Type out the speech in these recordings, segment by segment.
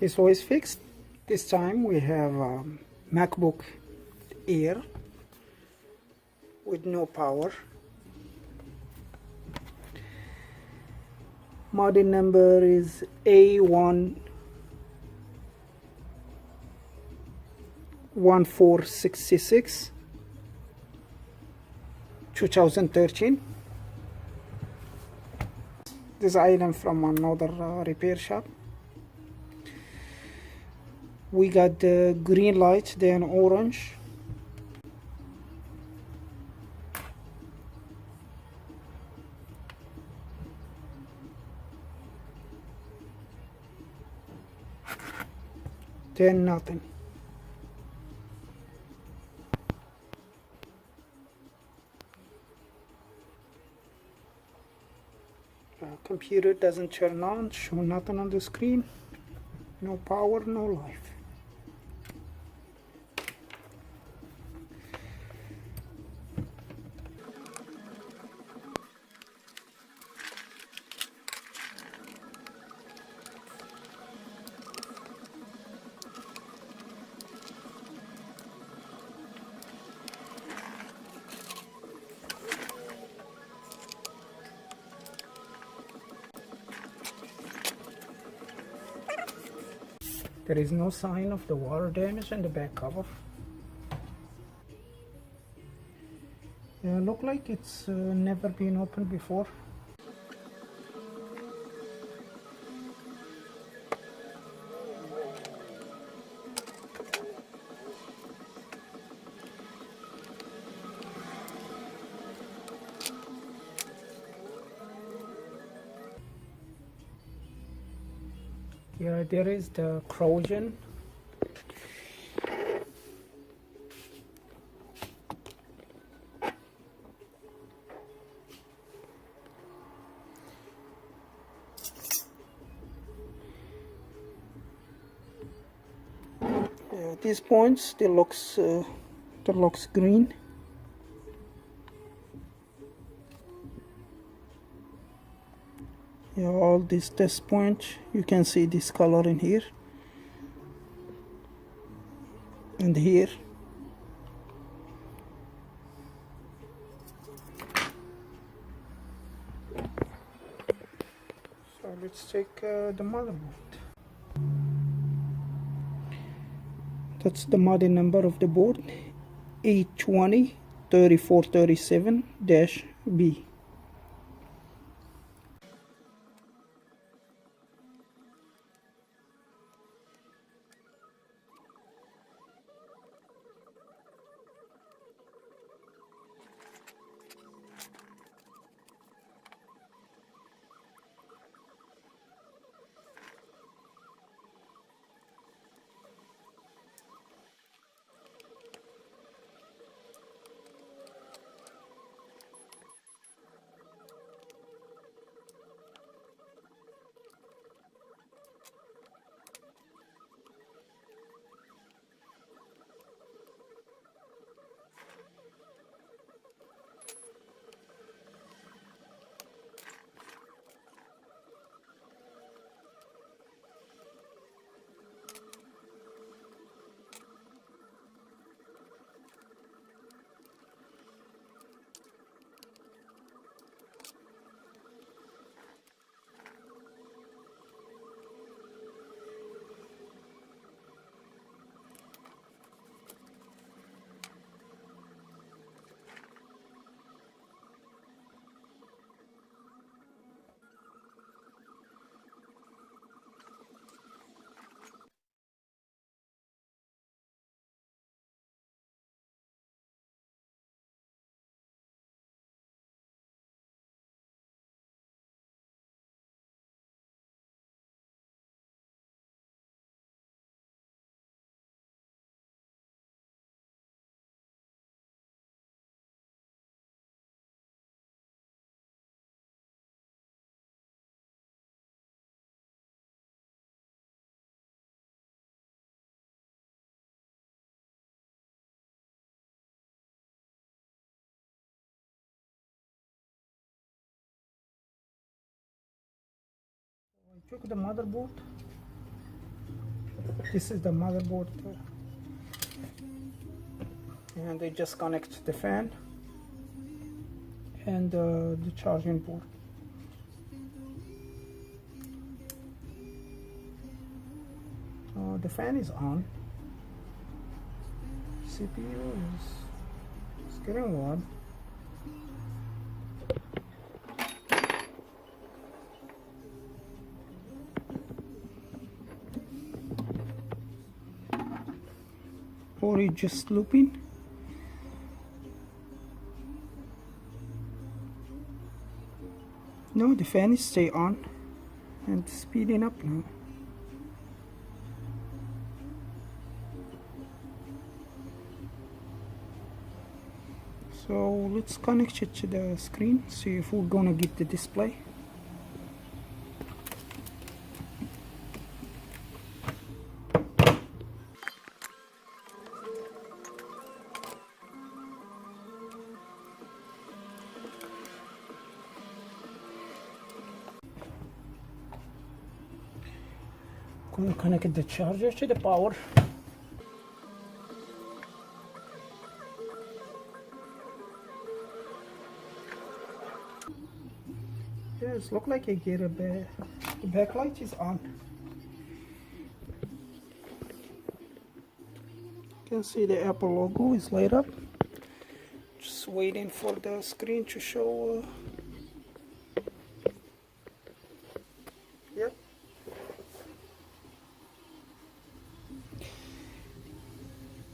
So it's fixed. This time we have MacBook Air with no power. Model number is a1466 2013. This item from another repair shop. We got the green light, then orange. Then nothing. Computer doesn't turn on, show nothing on the screen. No power, no life. There is no sign of the water damage in the back cover. Look like it's never been opened before. Yeah, there is the corrosion. Yeah, these points still looks green. Yeah, all this test point, you can see this color in here and here. So let's take the motherboard. That's the model number of the board, A203437-B. I took the motherboard This is the motherboard, and they just connect the fan and the charging port. The fan is on. CPU is getting warm. Or it's just looping. No, the fan is stay on and speeding up now. So let's connect it to the screen, see if we're gonna get the display. Gonna connect the charger to the power. Yes, look like I get the backlight is on. You can see the Apple logo is light up. Just waiting for the screen to show. Yep.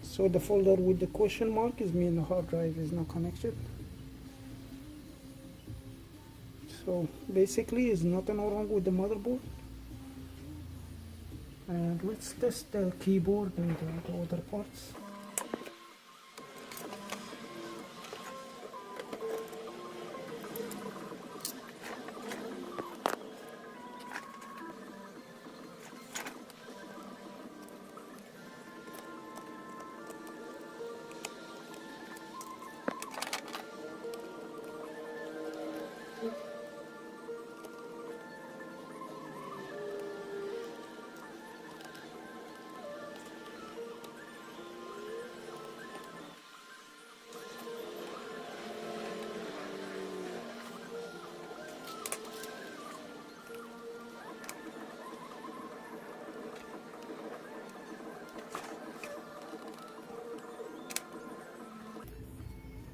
So the folder with the question mark is mean the hard drive is not connected. So basically there's nothing wrong with the motherboard. And let's test the keyboard and the other parts.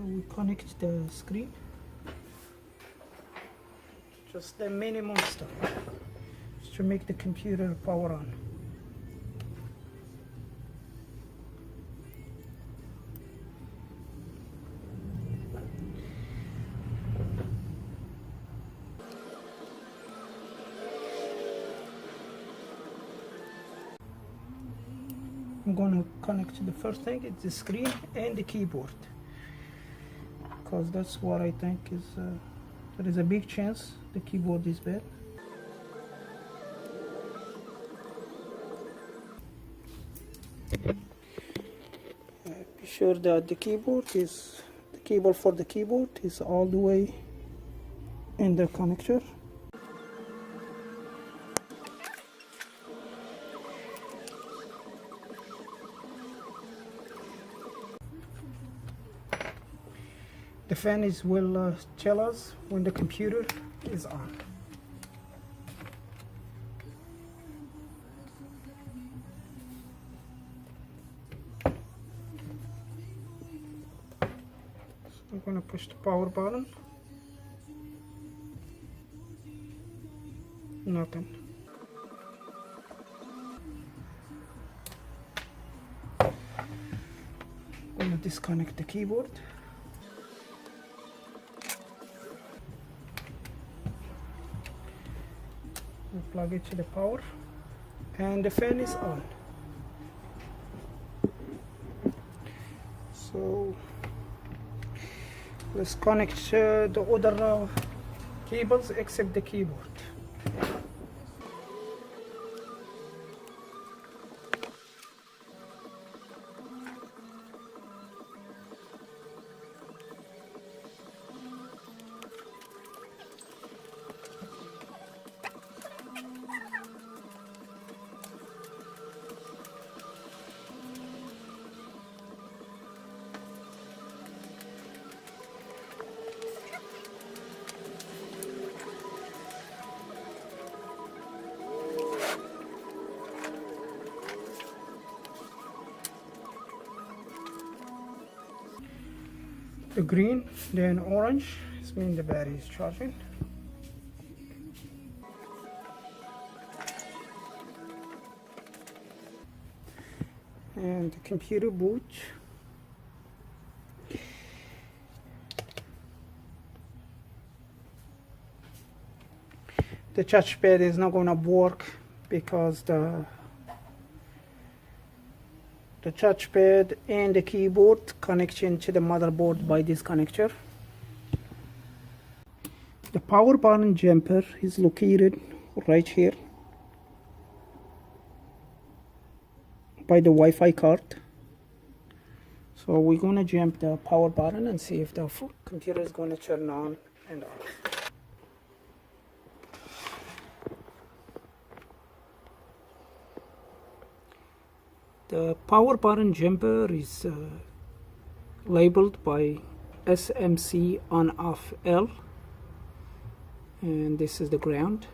We connect the screen, just the minimum stuff just to make the computer power on. I'm going to connect the first thing, it's the screen and the keyboard, because that's what I think is there is a big chance the keyboard is bad. Be sure that the cable for the keyboard is all the way in the connector. The fan will tell us when the computer is on. So I'm going to push the power button. Nothing. I'm going to disconnect the keyboard. Plug it to the power, and the fan is on. So let's connect the other cables except the keyboard. The green, then orange, this means the battery is charging. And the computer boot. The touchpad is not going to work because the touchpad and the keyboard connection to the motherboard by this connector. The power button jumper is located right here by the Wi-Fi card. So we're going to jump the power button and see if the computer is going to turn on and off. The power button jumper is labeled by SMC on off L, and this is the ground.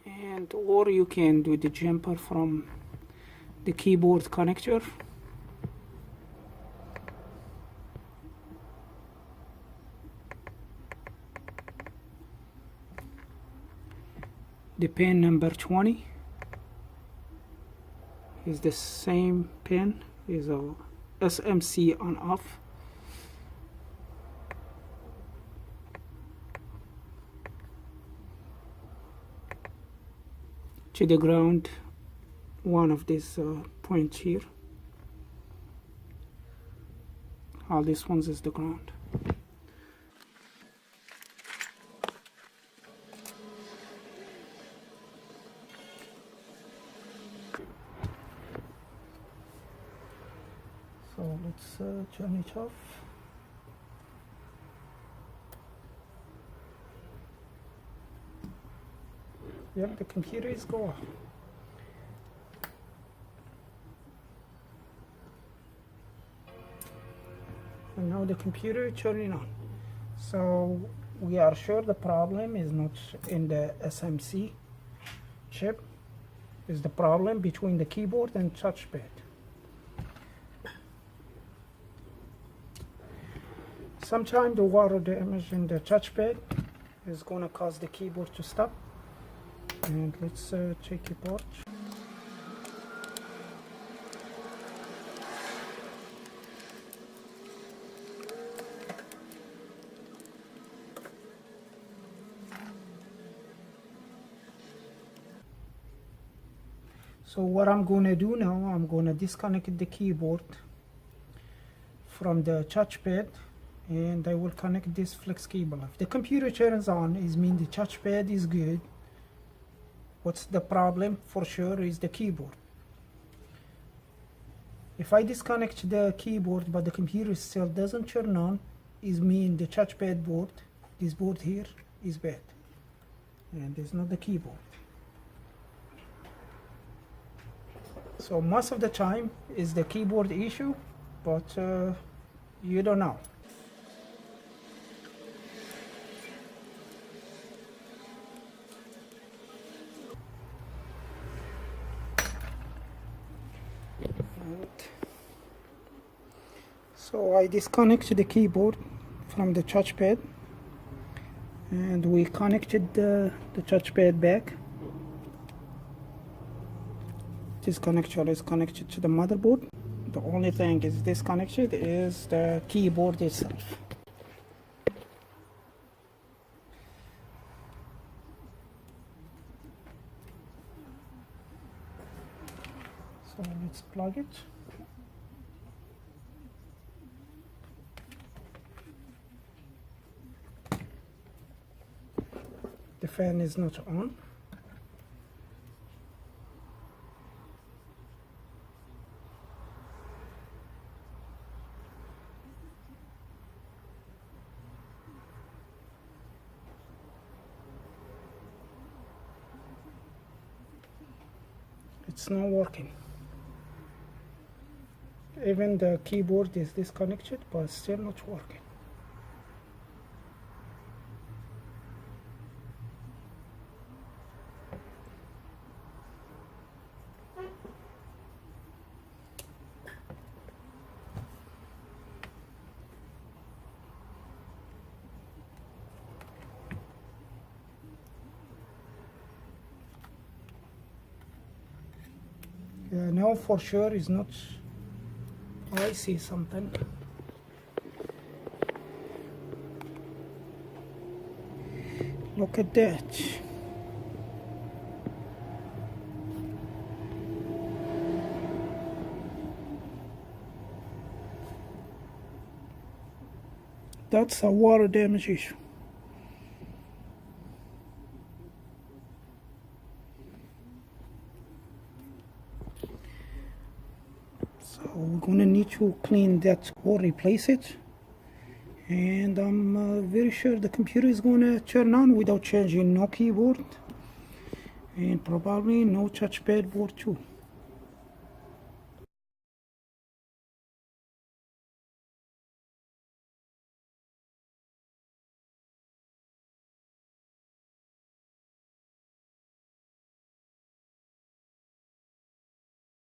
And or you can do the jumper from the keyboard connector. The pin number 20 is the same pin, is a SMC on off. To the ground, one of these points here. All these ones is the ground. So let's turn it off. Yep, the computer is going. And now the computer is turning on. So we are sure the problem is not in the SMC chip. It's the problem between the keyboard and touchpad. Sometimes the water damage in the touchpad is going to cause the keyboard to stop. And let's take it apart. So what I'm going to do now, I'm going to disconnect the keyboard from the touchpad, and I will connect this flex cable. If the computer turns on, it means the touchpad is good. What's the problem? For sure is the keyboard. If I disconnect the keyboard but the computer still doesn't turn on, it means the touchpad board, this board here, is bad, and it's not the keyboard. So most of the time is the keyboard issue, but you don't know. So I disconnected the keyboard from the touchpad, and we connected the touchpad back. This connector is connected to the motherboard. The only thing is disconnected is the keyboard itself. So let's plug it. The fan is not on. It's not working. Even the keyboard is disconnected, but still not working. No, for sure is not. Oh, I see something. Look at that. That's a water damage issue. So we're gonna need to clean that or replace it. And I'm very sure the computer is gonna turn on without changing no keyboard and probably no touchpad board too.